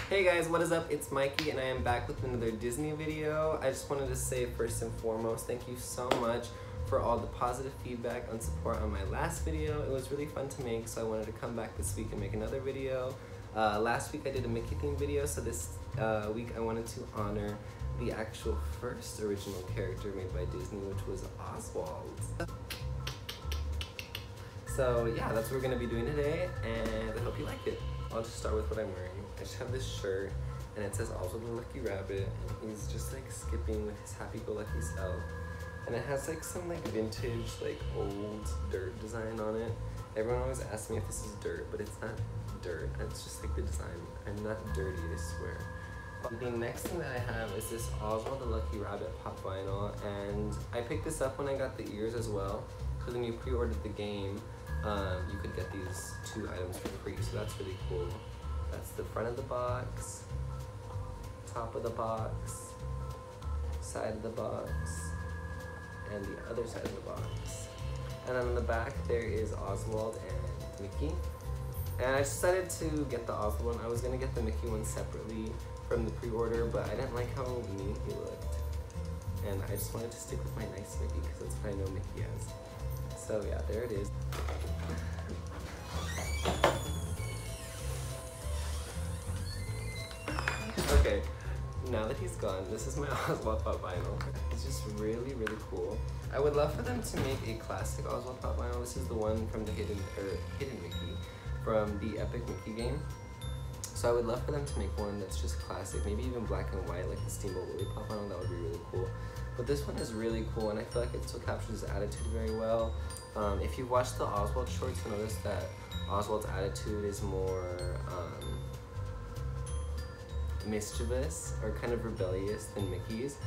Hey guys, what is up? It's Mikey and I am back with another Disney video. I just wanted to say first and foremost, thank you so much for all the positive feedback and support on my last video. It was really fun to make, so I wanted to come back this week and make another video. Last week I did a Mickey themed video, so this week I wanted to honor the actual first original character made by Disney, which was Oswald. So yeah, that's what we're gonna be doing today, and I hope you like it. I'll just start with what I'm wearing. I just have this shirt, and it says Oswald the Lucky Rabbit, and he's just like skipping with his happy-go-lucky self. And it has like some like vintage, like old dirt design on it. Everyone always asks me if this is dirt, but it's not dirt. It's just like the design. I'm not dirty, I swear. The next thing that I have is this Oswald the Lucky Rabbit pop vinyl, and I picked this up when I got the ears as well, because when you pre-ordered the game, you could get these two items for free, so that's really cool. That's the front of the box, top of the box, side of the box, and the other side of the box. And on the back there is Oswald and Mickey. And I decided to get the Oswald one. I was going to get the Mickey one separately from the pre-order, but I didn't like how mean he looked. And I just wanted to stick with my nice Mickey because that's what I know Mickey as. So yeah, there it is. Okay, now that he's gone, this is my Oswald Pop vinyl. It's just really, really cool. I would love for them to make a classic Oswald Pop vinyl. This is the one from the Hidden Mickey, from the Epic Mickey game. So I would love for them to make one that's just classic, maybe even black and white, like the Steamboat Willie Pop vinyl. That would be really cool. But this one is really cool, and I feel like it still captures his attitude very well. If you've watched the Oswald shorts, you'll notice that Oswald's attitude is more mischievous or kind of rebellious than Mickey's.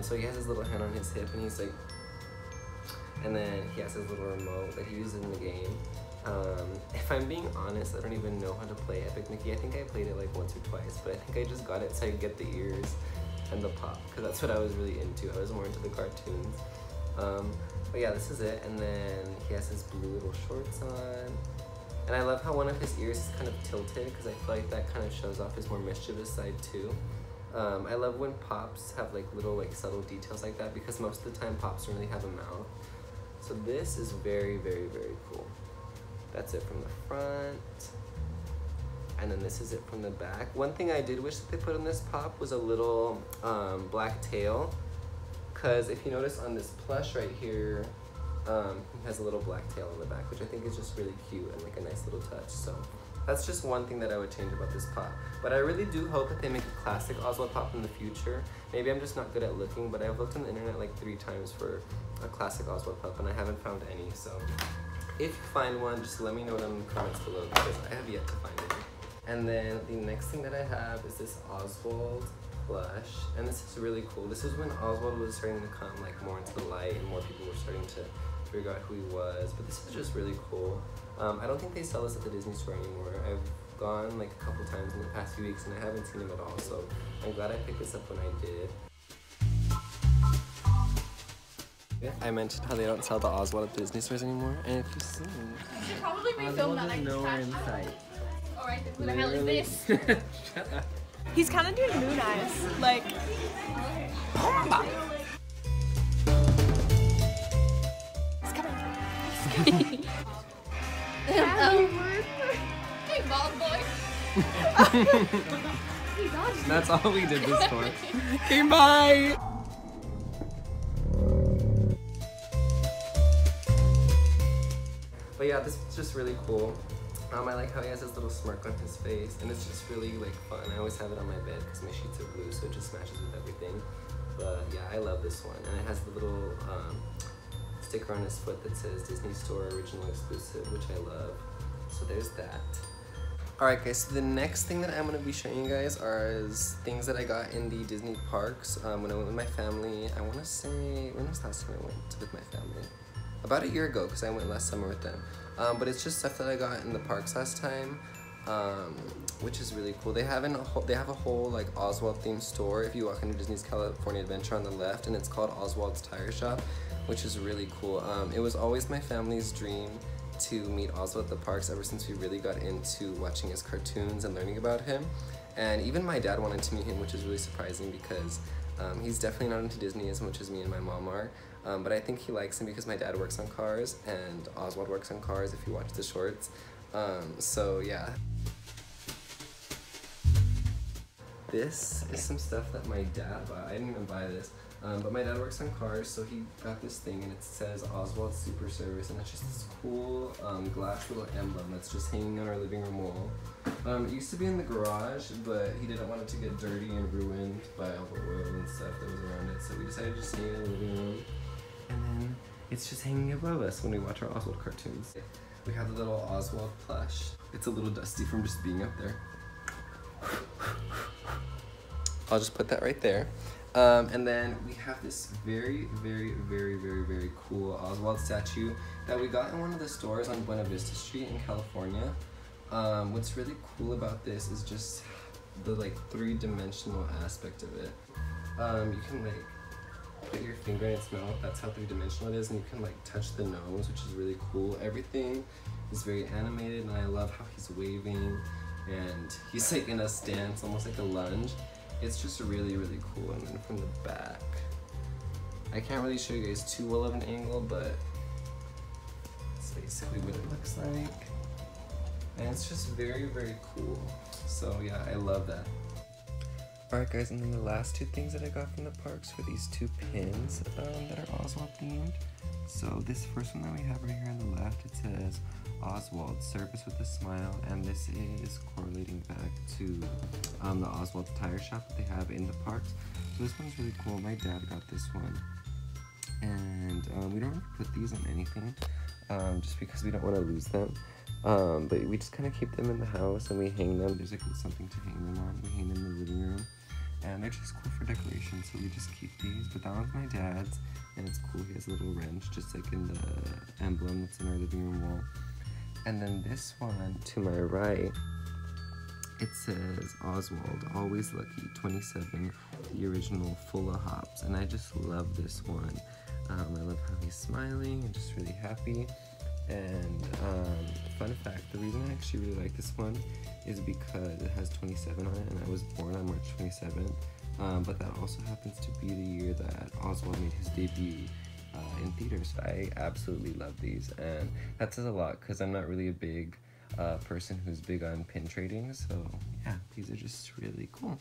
So he has his little hand on his hip, and he's like, and then he has his little remote that he uses in the game. If I'm being honest, I don't even know how to play Epic Mickey. I think I played it like once or twice, but I think I just got it so I could get the ears and the pop, because that's what I was really into. I was more into the cartoons. But yeah, this is it, and then he has his blue little shorts on. And I love how one of his ears is kind of tilted, because I feel like that kind of shows off his more mischievous side too. I love when Pops have like little like subtle details like that, because most of the time Pops don't really have a mouth. So this is very, very, very cool. That's it from the front. And then this is it from the back. One thing I did wish that they put on this Pop was a little black tail, because if you notice on this plush right here, he has a little black tail on the back, which I think is just really cute and like a nice little touch. So that's just one thing that I would change about this Pop. But I really do hope that they make a classic Oswald Pop in the future. Maybe I'm just not good at looking, but I've looked on the internet like 3 times for a classic Oswald Pop, and I haven't found any. So if you find one, just let me know in the comments below, because I have yet to find any. And then the next thing that I have is this Oswald Plush, and this is really cool. This is when Oswald was starting to come like more into the light, and more people were starting to figure out who he was. But this is just really cool. I don't think they sell this at the Disney store anymore. I've gone like a couple times in the past few weeks, and I haven't seen him at all. So I'm glad I picked this up when I did. I mentioned how they don't sell the Oswald at the Disney stores anymore, and if you see, you should probably refilm that next nowhere in sight. Alright, who the hell is this? Shut up. He's kind of doing moon eyes, like. He's coming. Hey, bald boy. That's all we did this for. Okay, bye. But yeah, this is just really cool. I like how he has this little smirk on his face, and it's just really like fun. I always have it on my bed because my sheets are blue, so it just matches with everything. But yeah, I love this one, and it has the little sticker on his foot that says Disney Store Original Exclusive, which I love. So there's that. Alright guys, so the next thing that I'm going to be showing you guys is things that I got in the Disney parks when I went with my family. I want to say, when was the last time I went with my family? About a year ago, because I went last summer with them. But it's just stuff that I got in the parks last time, which is really cool. They have a whole like Oswald themed store if you walk into Disney's California Adventure on the left, and it's called Oswald's Tire Shop, which is really cool. It was always my family's dream to meet Oswald at the parks ever since we really got into watching his cartoons and learning about him. And even my dad wanted to meet him, which is really surprising because he's definitely not into Disney as much as me and my mom are. But I think he likes him because my dad works on cars and Oswald works on cars if you watch the shorts. So yeah. This is some stuff that my dad bought. I didn't even buy this. But my dad works on cars, so he got this thing and it says Oswald Super Service, and it's just this cool glass little emblem that's just hanging on our living room wall. It used to be in the garage, but he didn't want it to get dirty and ruined by all the oil and stuff that was around it, so we decided to just hang it in the living room. And then it's just hanging above us when we watch our Oswald cartoons. We have the little Oswald plush. It's a little dusty from just being up there. I'll just put that right there. And then we have this very cool Oswald statue that we got in one of the stores on Buena Vista Street in California. What's really cool about this is just the like three-dimensional aspect of it. You can like put your finger in its mouth, that's how three-dimensional it is, and you can like touch the nose, which is really cool. Everything is very animated, and I love how he's waving, and he's like in a stance, almost like a lunge. It's just really cool. And then from the back, I can't really show you guys too well of an angle, but it's basically what it looks like. And it's just very cool. So yeah, I love that. Alright guys, and then the last two things that I got from the parks were these two pins that are Oswald themed. So this first one that we have right here on the left, it says Oswald, service with a smile, and this is correlating back to the Oswald tire shop that they have in the parks. So this one's really cool. My dad got this one, and we don't really put these on anything, just because we don't want to lose them. But we just kind of keep them in the house and we hang them. There's like something to hang them on. We hang them in the living room, and they're just cool for decoration, so we just keep these. But that one's my dad's, and it's cool. He has a little wrench just like in the emblem that's in our living room wall. And then this one to my right, it says Oswald, always lucky, 27, the original, full of hops. And I just love this one. I love how he's smiling and just really happy. And fun fact, the reason I actually really like this one is because it has 27 on it, and I was born on March 27th. But that also happens to be the year that Oswald made his debut in theaters. So I absolutely love these, and that says a lot because I'm not really a big person who's big on pin trading, so yeah, these are just really cool.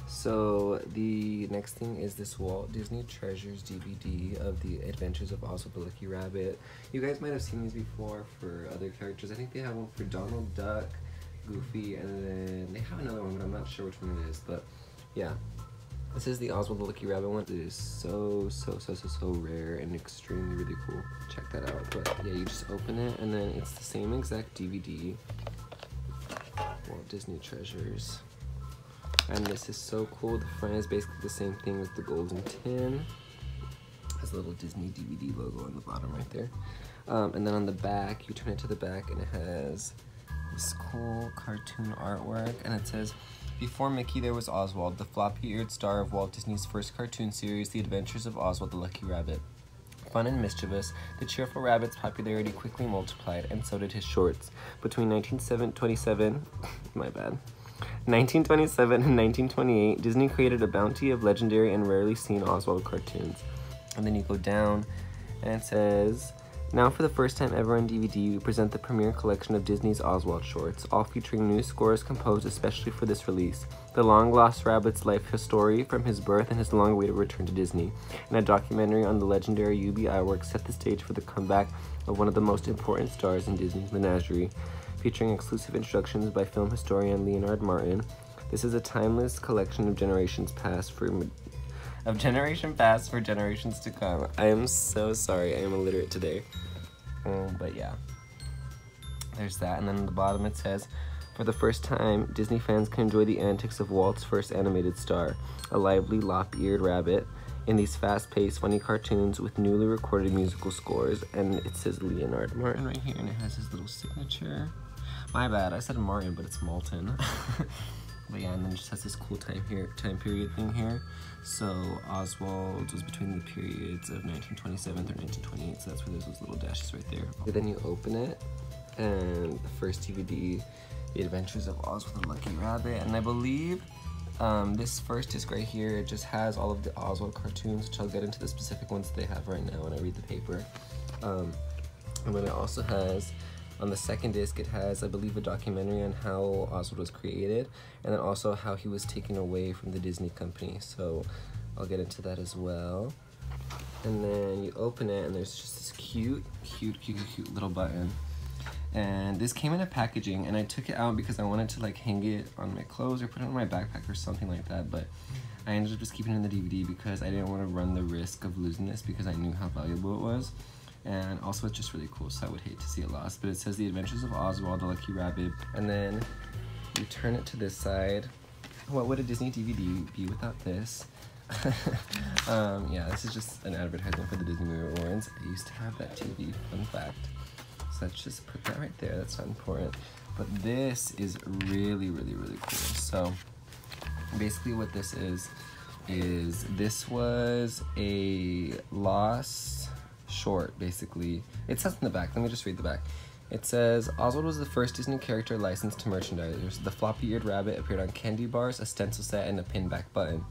So the next thing is this Walt Disney Treasures DVD of the Adventures of Oswald the Lucky Rabbit. You guys might have seen these before for other characters. I think they have one for Donald Duck, Goofy, and then they have another one, but I'm not sure which one it is, but yeah. This is the Oswald the Lucky Rabbit one. It is so rare and extremely really cool. Check that out. But yeah, you just open it, and then it's the same exact DVD. Walt Disney Treasures. And this is so cool. The front is basically the same thing as the golden tin. Has a little Disney DVD logo on the bottom right there. And then on the back, you turn it to the back, and it has this cool cartoon artwork, and it says, "Before Mickey, there was Oswald, the floppy-eared star of Walt Disney's first cartoon series, The Adventures of Oswald the Lucky Rabbit. Fun and mischievous, the cheerful rabbit's popularity quickly multiplied, and so did his shorts. Between 1927 and 1928, Disney created a bounty of legendary and rarely seen Oswald cartoons." And then you go down, and it says, "Now for the first time ever on DVD, we present the premiere collection of Disney's Oswald shorts, all featuring new scores composed especially for this release. The long-lost rabbit's life story from his birth and his long-awaited return to Disney, and a documentary on the legendary UBI work set the stage for the comeback of one of the most important stars in Disney's menagerie, featuring exclusive introductions by film historian Leonard Martin. This is a timeless collection of generations past for generations to come." I am so sorry, I am illiterate today. But yeah, there's that. And then on the bottom it says, "For the first time, Disney fans can enjoy the antics of Walt's first animated star, a lively lop-eared rabbit, in these fast-paced, funny cartoons with newly recorded musical scores." And it says Leonard Martin right here, and it has his little signature. My bad, I said Martin, but it's Malton. But yeah, and then it just has this cool time period thing here. So Oswald was between the periods of 1927 through 1928, so that's where there's those little dashes right there. And then you open it, and the first DVD The Adventures of Oswald the Lucky Rabbit, and I believe this first disc right here, it just has all of the Oswald cartoons, which I'll get into the specific ones they have right now when I read the paper. And then it also has, on the second disc, it has, I believe, a documentary on how Oswald was created, and then also how he was taken away from the Disney company, so I'll get into that as well. And then you open it, and there's just this cute little button. And this came in a packaging, and I took it out because I wanted to like hang it on my clothes or put it on my backpack or something like that, but I ended up just keeping it in the DVD because I didn't want to run the risk of losing this because I knew how valuable it was. And also it's just really cool, so I would hate to see it lost. But it says The Adventures of Oswald the Lucky Rabbit, and then you turn it to this side. What would a Disney DVD be without this? Yeah, this is just an advertisement for the Disney Movie Awards. I used to have that TV, fun fact. So let's just put that right there, that's not important. But this is really cool. So basically what this is this was a lost short, basically. It says in the back, let me just read the back. It says, Oswald was the first Disney character licensed to merchandisers. The floppy-eared rabbit appeared on candy bars, a stencil set, and a pin-back button.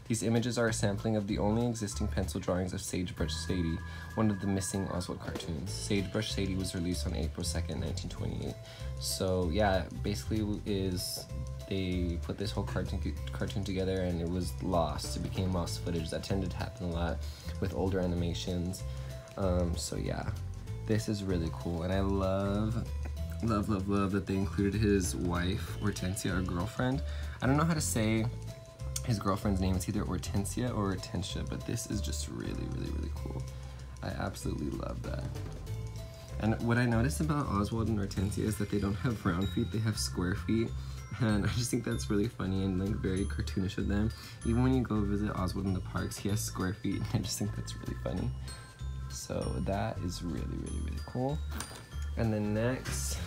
These images are a sampling of the only existing pencil drawings of Sagebrush Sadie, one of the missing Oswald cartoons. Sagebrush Sadie was released on April 2nd, 1928. So yeah, basically they put this whole cartoon together and it was lost. It became lost footage. That tended to happen a lot with older animations. So yeah, this is really cool, and I love that they included his wife, Hortensia, or girlfriend. I don't know how to say his girlfriend's name. It's either Hortensia or Hortensia, but this is just really cool. I absolutely love that. And what I noticed about Oswald and Hortensia is that they don't have round feet, they have square feet. And I just think that's really funny and like very cartoonish of them. Even when you go visit Oswald in the parks, he has square feet, and I just think that's really funny. So that is really cool. And then next,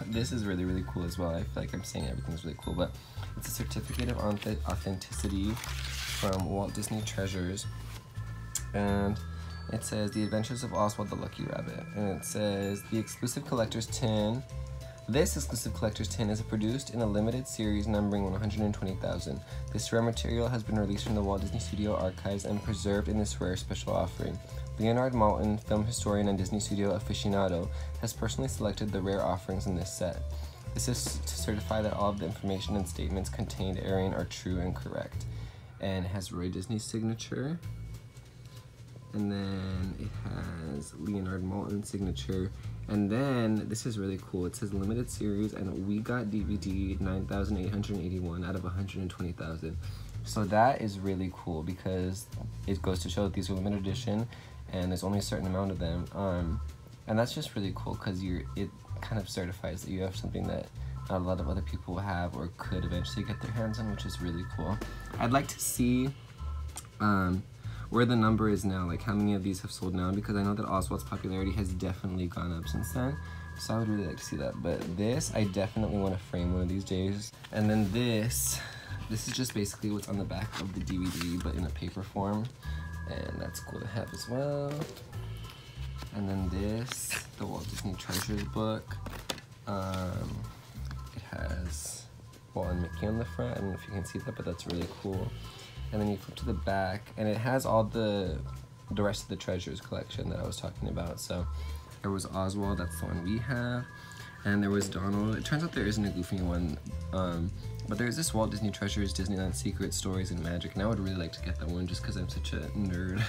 this is really cool as well. I feel like I'm saying everything's really cool, but it's a certificate of authenticity from Walt Disney Treasures. And it says The Adventures of Oswald the Lucky Rabbit. And it says the exclusive collector's tin. This exclusive collector's tin is produced in a limited series numbering 120,000. This rare material has been released from the Walt Disney Studio archives and preserved in this rare special offering. Leonard Maltin, film historian and Disney Studio aficionado, has personally selected the rare offerings in this set. This is to certify that all of the information and statements contained therein are true and correct. And it has Roy Disney's signature. And then it has Leonard Maltin's signature. And then, this is really cool, it says limited series, and we got DVD 9,881 out of 120,000. So that is really cool because it goes to show that these are limited edition and there's only a certain amount of them. And that's just really cool because it kind of certifies that you have something that not a lot of other people have or could eventually get their hands on, which is really cool. I'd like to see where the number is now, like how many of these have sold now, because I know that Oswald's popularity has definitely gone up since then. So I would really like to see that. But this, I definitely want to frame one of these days. And then this is just basically what's on the back of the DVD, but in a paper form. And that's cool to have as well. And then this, the Walt Disney Treasures book. It has Walt and Mickey on the front. I don't know if you can see that, but that's really cool. And then you flip to the back, and it has all the rest of the Treasures collection that I was talking about. So there was Oswald, that's the one we have, and there was Donald. It turns out there isn't a Goofy one, but there's this Walt Disney Treasures, Disneyland Secret Stories and Magic, and I would really like to get that one just because I'm such a nerd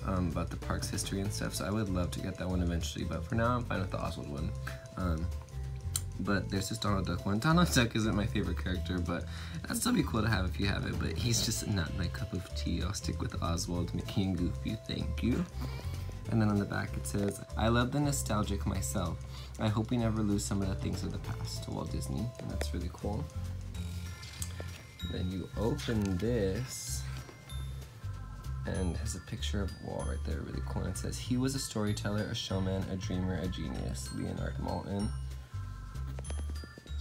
about the park's history and stuff. So I would love to get that one eventually, but for now I'm fine with the Oswald one. But there's this Donald Duck one. Donald Duck isn't my favorite character, but that'd still be cool to have if you have it, but he's just not my cup of tea. I'll stick with Oswald, Mickey, and Goofy, thank you. And then on the back it says, I love the nostalgic myself. I hope we never lose some of the things of the past, to Walt Disney, and that's really cool. And then you open this, and it has a picture of Walt right there, really cool. And it says, he was a storyteller, a showman, a dreamer, a genius, Leonard Maltin.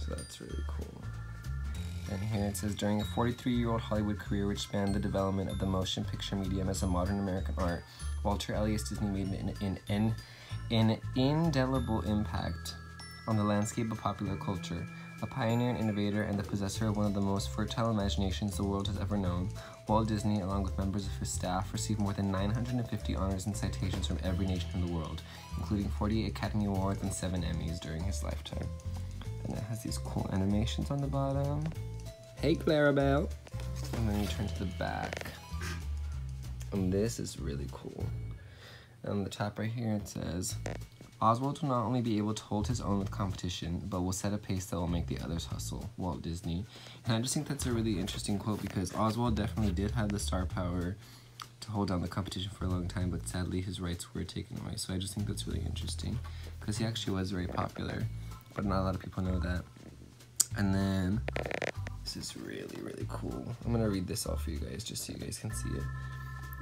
So that's really cool. And here it says, during a 43-year-old Hollywood career which spanned the development of the motion picture medium as a modern American art, Walter Elias Disney made an indelible impact on the landscape of popular culture. A pioneer and innovator and the possessor of one of the most fertile imaginations the world has ever known, Walt Disney, along with members of his staff, received more than 950 honors and citations from every nation in the world, including 48 Academy Awards and 7 Emmys during his lifetime. And it has these cool animations on the bottom. Hey, Clarabelle! And then you turn to the back. And this is really cool. On the top right here it says, Oswald will not only be able to hold his own with competition, but will set a pace that will make the others hustle. Walt Disney. And I just think that's a really interesting quote because Oswald definitely did have the star power to hold down the competition for a long time, but sadly his rights were taken away. So I just think that's really interesting because he actually was very popular, but not a lot of people know that. And then, this is really, really cool. I'm gonna read this all for you guys just so you guys can see it.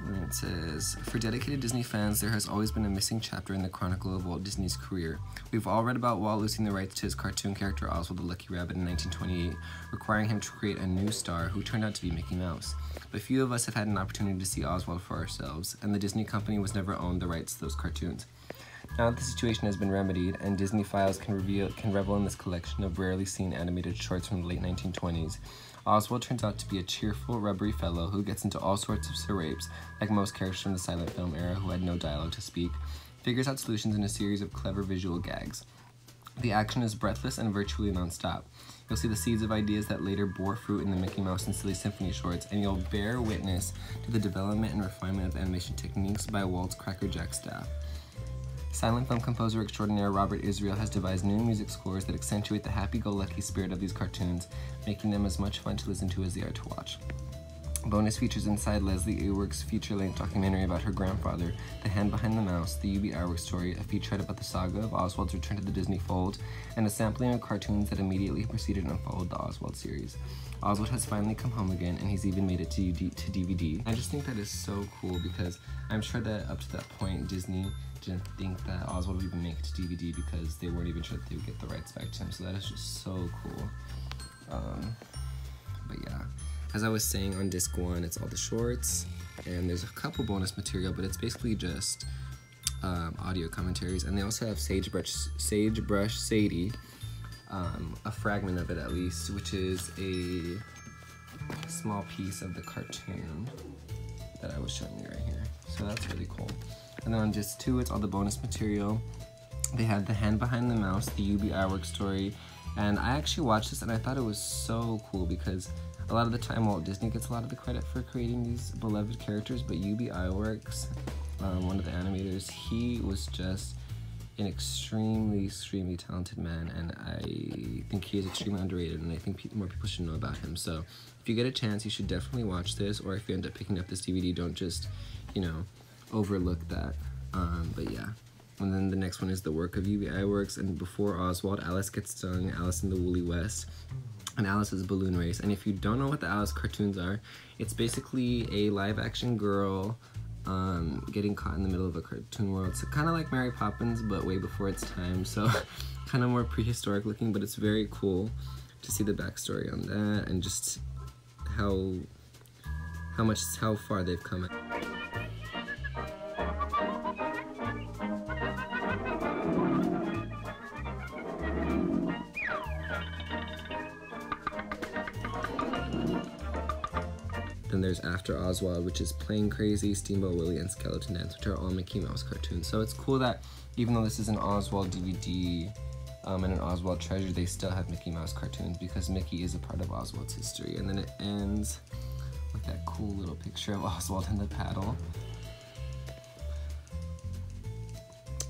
And it says, for dedicated Disney fans, there has always been a missing chapter in the chronicle of Walt Disney's career. We've all read about Walt losing the rights to his cartoon character Oswald the Lucky Rabbit in 1928, requiring him to create a new star who turned out to be Mickey Mouse. But few of us have had an opportunity to see Oswald for ourselves, and the Disney company was never owned the rights to those cartoons. Now that the situation has been remedied, and Disney Files can revel in this collection of rarely seen animated shorts from the late 1920s, Oswald turns out to be a cheerful, rubbery fellow who gets into all sorts of scrapes, like most characters from the silent film era who had no dialogue to speak, figures out solutions in a series of clever visual gags. The action is breathless and virtually non-stop. You'll see the seeds of ideas that later bore fruit in the Mickey Mouse and Silly Symphony shorts, and you'll bear witness to the development and refinement of animation techniques by Walt's crackerjack staff. Silent film composer extraordinaire Robert Israel has devised new music scores that accentuate the happy-go-lucky spirit of these cartoons, making them as much fun to listen to as they are to watch. Bonus features inside Leslie Ewerk's feature-length documentary about her grandfather, The Hand Behind the Mouse, the UB Iwerk story, a featurette about the saga of Oswald's return to the Disney fold, and a sampling of cartoons that immediately preceded and followed the Oswald series. Oswald has finally come home again, and he's even made it to DVD. I just think that is so cool because I'm sure that up to that point, Disney didn't think that Oswald would even make it to DVD because they weren't even sure that they would get the rights back to him, so that is just so cool. But yeah, as I was saying, on disc 1 it's all the shorts, and there's a couple bonus material, but it's basically just audio commentaries, and they also have Sagebrush Sadie, a fragment of it at least, which is a small piece of the cartoon that I was showing you right here, so that's really cool. And then on disc 2, it's all the bonus material. They had The Hand Behind the Mouse, the UB Iwerk story, and I actually watched this and I thought it was so cool because a lot of the time Walt Disney gets a lot of the credit for creating these beloved characters, but UB Iwerk's, one of the animators, he was just an extremely talented man, and I think he is extremely underrated, and I think more people should know about him. So if you get a chance, you should definitely watch this, or if you end up picking up this DVD, don't just, you know, overlook that. But yeah. And then the next one is the work of UB Iwerks, and before Oswald, Alice Gets Stung, Alice in the Woolly West, and Alice's Balloon Race. And if you don't know what the Alice cartoons are, it's basically a live-action girl getting caught in the middle of a cartoon world. It's kind of like Mary Poppins, but way before its time, so kind of more prehistoric looking, but it's very cool to see the backstory on that and just how far they've come. Then there's After Oswald, which is Plain Crazy, Steamboat Willie, and Skeleton Dance, which are all Mickey Mouse cartoons. So it's cool that even though this is an Oswald DVD and an Oswald treasure, they still have Mickey Mouse cartoons because Mickey is a part of Oswald's history. And then it ends with that cool little picture of Oswald and the paddle.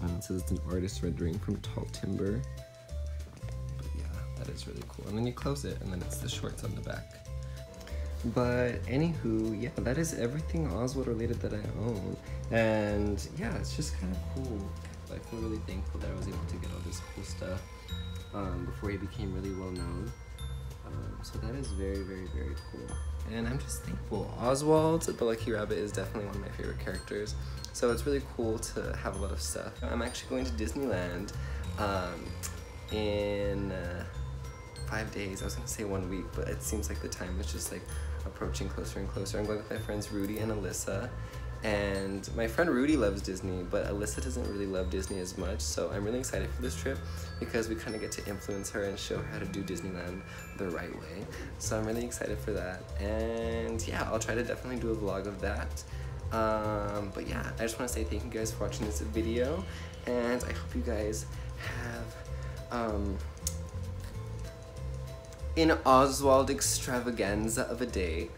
And it says it's an artist rendering from Tall Timber. But yeah, that is really cool. And then you close it, and then it's the shorts on the back. But anywho, yeah, that is everything Oswald related that I own. And yeah, it's just kind of cool. I feel really thankful that I was able to get all this cool stuff before he became really well known. So that is very cool. And I'm just thankful. Oswald the Lucky Rabbit is definitely one of my favorite characters. So it's really cool to have a lot of stuff. I'm actually going to Disneyland in 5 days. I was gonna say 1 week, but it seems like the time is just like approaching closer and closer. I'm going with my friends Rudy and Alyssa, And my friend Rudy loves Disney, but Alyssa doesn't really love Disney as much, so I'm really excited for this trip because we kind of get to influence her and show her how to do Disneyland the right way. So I'm really excited for that. And yeah, I'll try to definitely do a vlog of that. But yeah, I just want to say thank you guys for watching this video, and I hope you guys have an Oswald extravaganza of a day.